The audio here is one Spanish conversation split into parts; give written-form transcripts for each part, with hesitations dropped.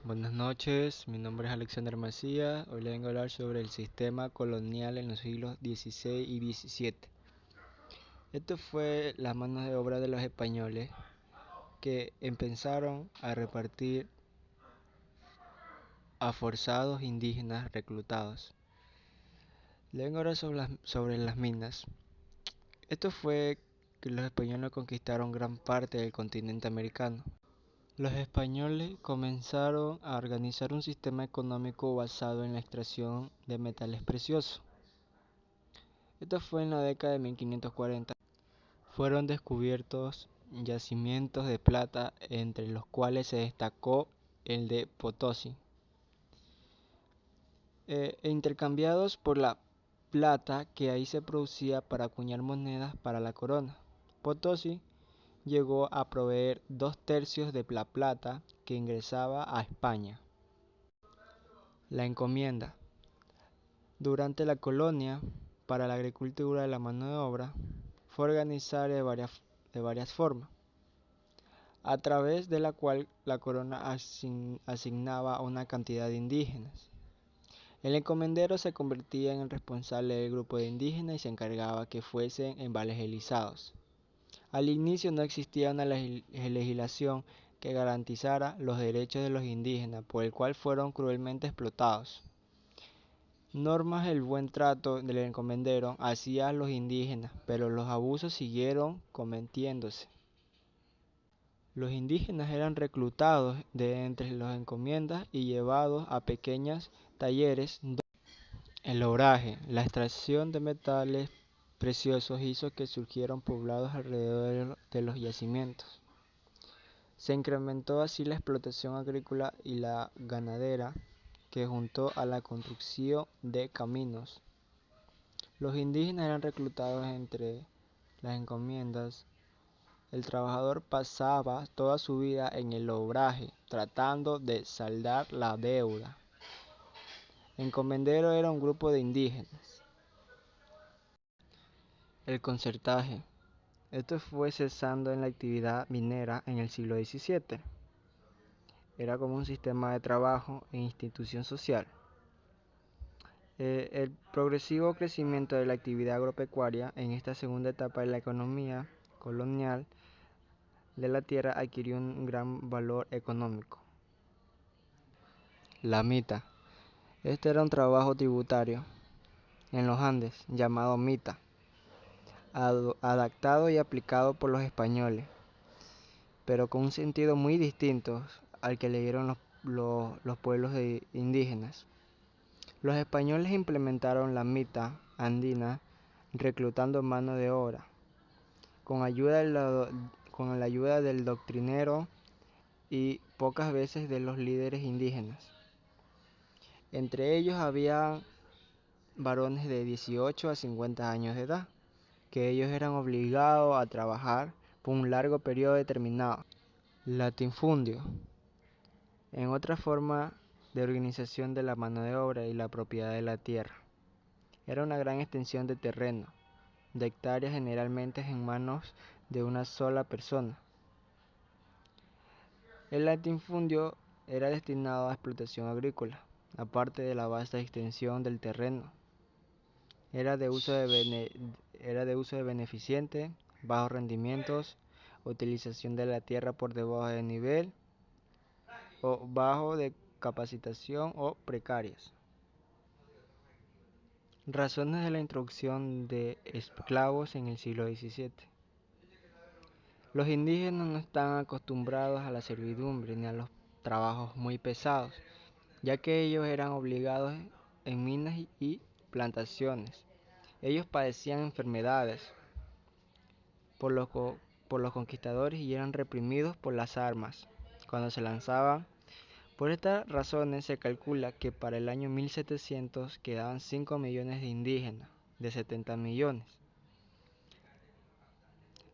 Buenas noches, mi nombre es Alexander Macías. Hoy le vengo a hablar sobre el sistema colonial en los siglos XVI y XVII. Esto fue las manos de obra de los españoles que empezaron a repartir a forzados indígenas reclutados. Le vengo a hablar sobre las minas. Esto fue que los españoles conquistaron gran parte del continente americano. Los españoles comenzaron a organizar un sistema económico basado en la extracción de metales preciosos. Esto fue en la década de 1540. Fueron descubiertos yacimientos de plata, entre los cuales se destacó el de Potosí, intercambiados por la plata que ahí se producía para acuñar monedas para la corona. Potosí llegó a proveer 2/3 de la plata que ingresaba a España. La encomienda. Durante la colonia, para la agricultura de la mano de obra, fue organizada de varias formas, a través de la cual la corona asignaba una cantidad de indígenas. El encomendero se convertía en el responsable del grupo de indígenas y se encargaba que fuesen evangelizados. Al inicio no existía una legislación que garantizara los derechos de los indígenas, por el cual fueron cruelmente explotados. Normas del buen trato del encomendero hacia los indígenas, pero los abusos siguieron cometiéndose. Los indígenas eran reclutados de entre las encomiendas y llevados a pequeños talleres. El obraje, la extracción de metales preciosos hizo que surgieran poblados alrededor de los yacimientos. Se incrementó así la explotación agrícola y la ganadera, que juntó a la construcción de caminos. Los indígenas eran reclutados entre las encomiendas. El trabajador pasaba toda su vida en el obraje, tratando de saldar la deuda. Encomendero era un grupo de indígenas. El concertaje. Esto fue cesando en la actividad minera en el siglo XVII. Era como un sistema de trabajo e institución social. El progresivo crecimiento de la actividad agropecuaria en esta segunda etapa de la economía colonial de la tierra adquirió un gran valor económico. La mita. Este era un trabajo tributario en los Andes llamado mita, adaptado y aplicado por los españoles, pero con un sentido muy distinto al que le dieron los pueblos indígenas. Los españoles implementaron la mita andina reclutando mano de obra, con la ayuda del doctrinero y pocas veces de los líderes indígenas. Entre ellos había varones de 18 a 50 años de edad, que ellos eran obligados a trabajar por un largo periodo determinado. Latifundio, en otra forma de organización de la mano de obra y la propiedad de la tierra. Era una gran extensión de terreno, de hectáreas generalmente en manos de una sola persona. El latifundio era destinado a explotación agrícola, aparte de la vasta extensión del terreno. Era de uso de beneficiente, bajos rendimientos, utilización de la tierra por debajo del nivel o bajo de capacitación o precarias. Razones de la introducción de esclavos en el siglo XVII. Los indígenas no estaban acostumbrados a la servidumbre ni a los trabajos muy pesados, ya que ellos eran obligados en minas y plantaciones. Ellos padecían enfermedades por los conquistadores y eran reprimidos por las armas cuando se lanzaban. Por estas razones se calcula que para el año 1700 quedaban 5 millones de indígenas, de 70 millones.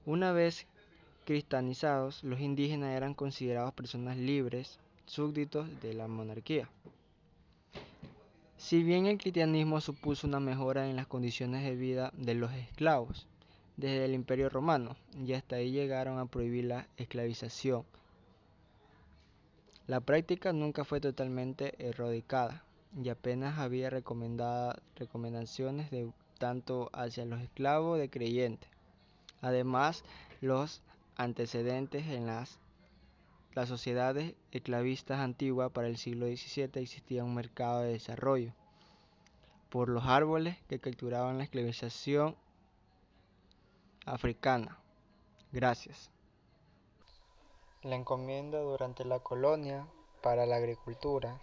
Una vez cristianizados, los indígenas eran considerados personas libres, súbditos de la monarquía. Si bien el cristianismo supuso una mejora en las condiciones de vida de los esclavos, desde el Imperio Romano, y hasta ahí llegaron a prohibir la esclavización. La práctica nunca fue totalmente erradicada y apenas había recomendaciones de tanto hacia los esclavos de creyentes. Además, los antecedentes en las sociedades esclavistas antiguas para el siglo XVII existía un mercado de desarrollo por los árboles que capturaban la esclavización africana. Gracias. La encomienda durante la colonia para la agricultura.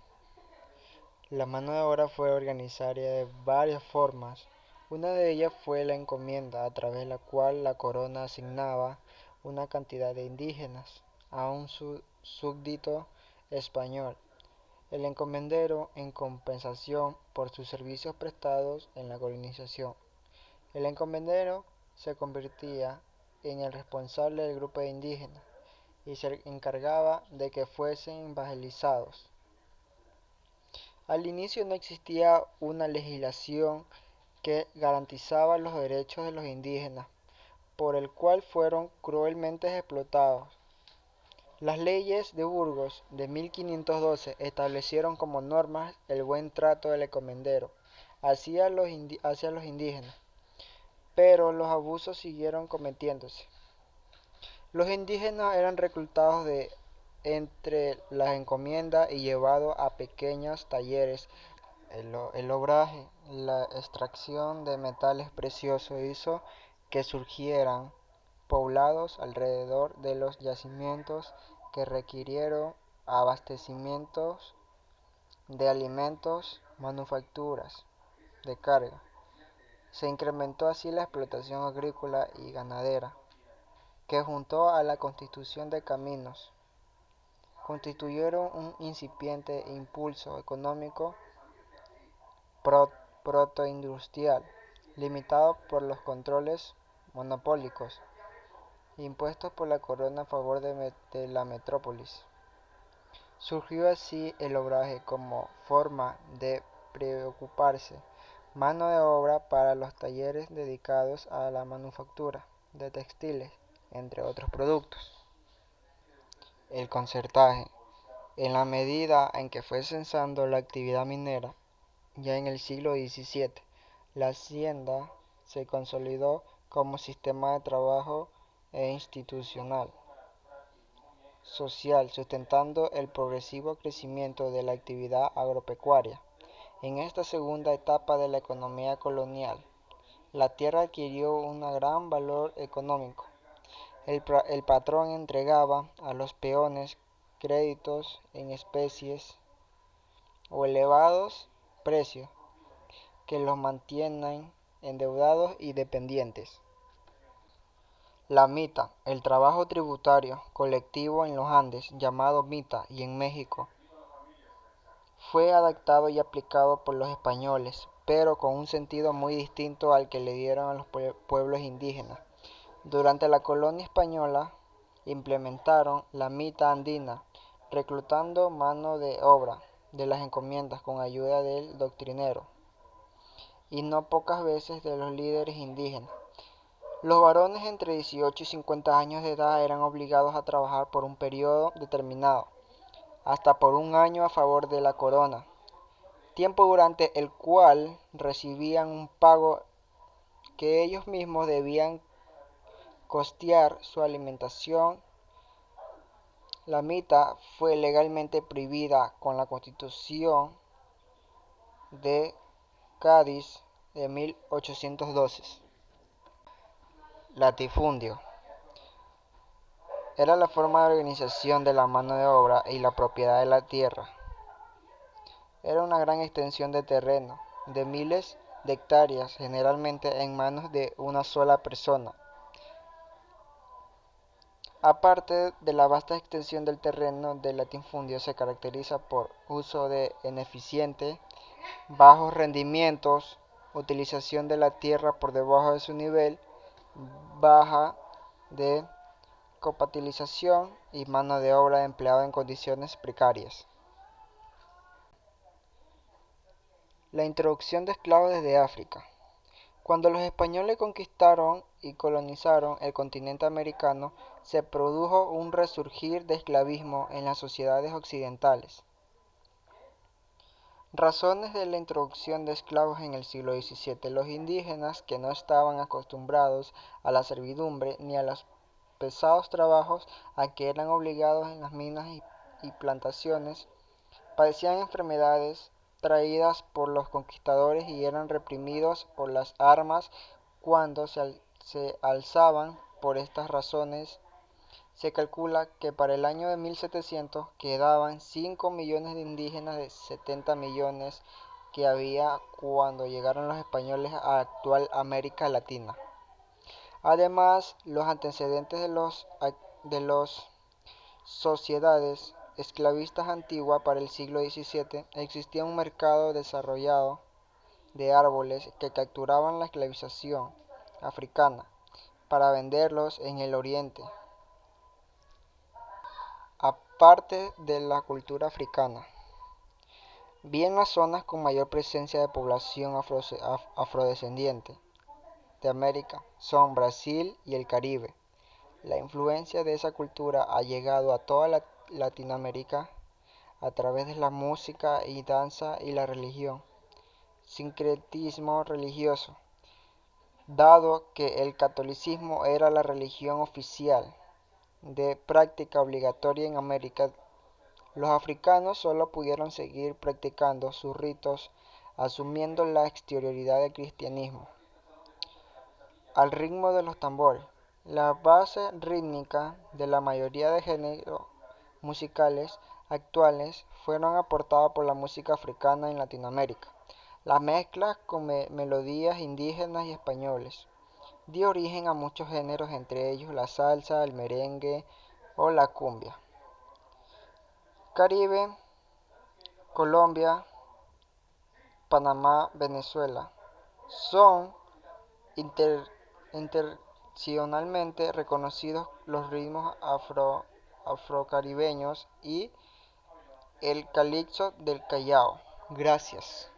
La mano de obra fue organizada de varias formas. Una de ellas fue la encomienda, a través de la cual la corona asignaba una cantidad de indígenas a un súbdito español. El encomendero en compensación por sus servicios prestados en la colonización. El encomendero se convertía en el responsable del grupo de indígenas y se encargaba de que fuesen evangelizados. Al inicio no existía una legislación que garantizaba los derechos de los indígenas, por el cual fueron cruelmente explotados. Las leyes de Burgos de 1512 establecieron como normas el buen trato del encomendero hacia los indígenas, pero los abusos siguieron cometiéndose. Los indígenas eran reclutados de entre las encomiendas y llevados a pequeños talleres. El obraje, la extracción de metales preciosos hizo que surgieran poblados alrededor de los yacimientos que requirieron abastecimientos de alimentos, manufacturas, de carga. Se incrementó así la explotación agrícola y ganadera, que junto a la constitución de caminos, constituyeron un incipiente impulso económico protoindustrial, limitado por los controles monopólicos impuestos por la corona a favor de la metrópolis. Surgió así el obraje como forma de preocuparse mano de obra para los talleres dedicados a la manufactura de textiles, entre otros productos. El concertaje, en la medida en que fue cesando la actividad minera, ya en el siglo XVII, la hacienda se consolidó como sistema de trabajo e institucional, social, sustentando el progresivo crecimiento de la actividad agropecuaria. En esta segunda etapa de la economía colonial, la tierra adquirió un gran valor económico. El patrón entregaba a los peones créditos en especies o elevados precios que los mantienen endeudados y dependientes. La mita, el trabajo tributario colectivo en los Andes, llamado mita, y en México, fue adaptado y aplicado por los españoles, pero con un sentido muy distinto al que le dieron a los pueblos indígenas. Durante la colonia española implementaron la mita andina, reclutando mano de obra de las encomiendas con ayuda del doctrinero, y no pocas veces de los líderes indígenas. Los varones entre 18 y 50 años de edad eran obligados a trabajar por un periodo determinado, hasta por un año a favor de la corona, tiempo durante el cual recibían un pago que ellos mismos debían costear su alimentación. La mita fue legalmente prohibida con la Constitución de Cádiz de 1812. Latifundio era la forma de organización de la mano de obra y la propiedad de la tierra. Era una gran extensión de terreno, de miles de hectáreas, generalmente en manos de una sola persona. Aparte de la vasta extensión del terreno, del latifundio se caracteriza por uso de ineficiente, bajos rendimientos, utilización de la tierra por debajo de su nivel, baja de capitalización y mano de obra empleada en condiciones precarias. La introducción de esclavos desde África. Cuando los españoles conquistaron y colonizaron el continente americano, se produjo un resurgir de esclavismo en las sociedades occidentales. Razones de la introducción de esclavos en el siglo XVII. Los indígenas, que no estaban acostumbrados a la servidumbre ni a los pesados trabajos a que eran obligados en las minas y plantaciones, padecían enfermedades traídas por los conquistadores y eran reprimidos por las armas cuando se alzaban. Por estas razones, se calcula que para el año de 1700 quedaban 5 millones de indígenas de 70 millones que había cuando llegaron los españoles a la actual América Latina. Además, los antecedentes de los sociedades esclavistas antiguas para el siglo XVII, existía un mercado desarrollado de árboles que capturaban la esclavización africana para venderlos en el Oriente. Aparte de la cultura africana, bien las zonas con mayor presencia de población afrodescendiente de América son Brasil y el Caribe. La influencia de esa cultura ha llegado a toda Latinoamérica a través de la música y danza y la religión. Sincretismo religioso. Dado que el catolicismo era la religión oficial de práctica obligatoria en América, los africanos solo pudieron seguir practicando sus ritos asumiendo la exterioridad del cristianismo. Al ritmo de los tambores. La base rítmica de la mayoría de géneros musicales actuales fueron aportadas por la música africana en Latinoamérica. La mezcla con melodías indígenas y españoles dio origen a muchos géneros, entre ellos la salsa, el merengue o la cumbia. Caribe, Colombia, Panamá, Venezuela son internacionalmente reconocidos los ritmos afrocaribeños y el calipso del Callao. Gracias.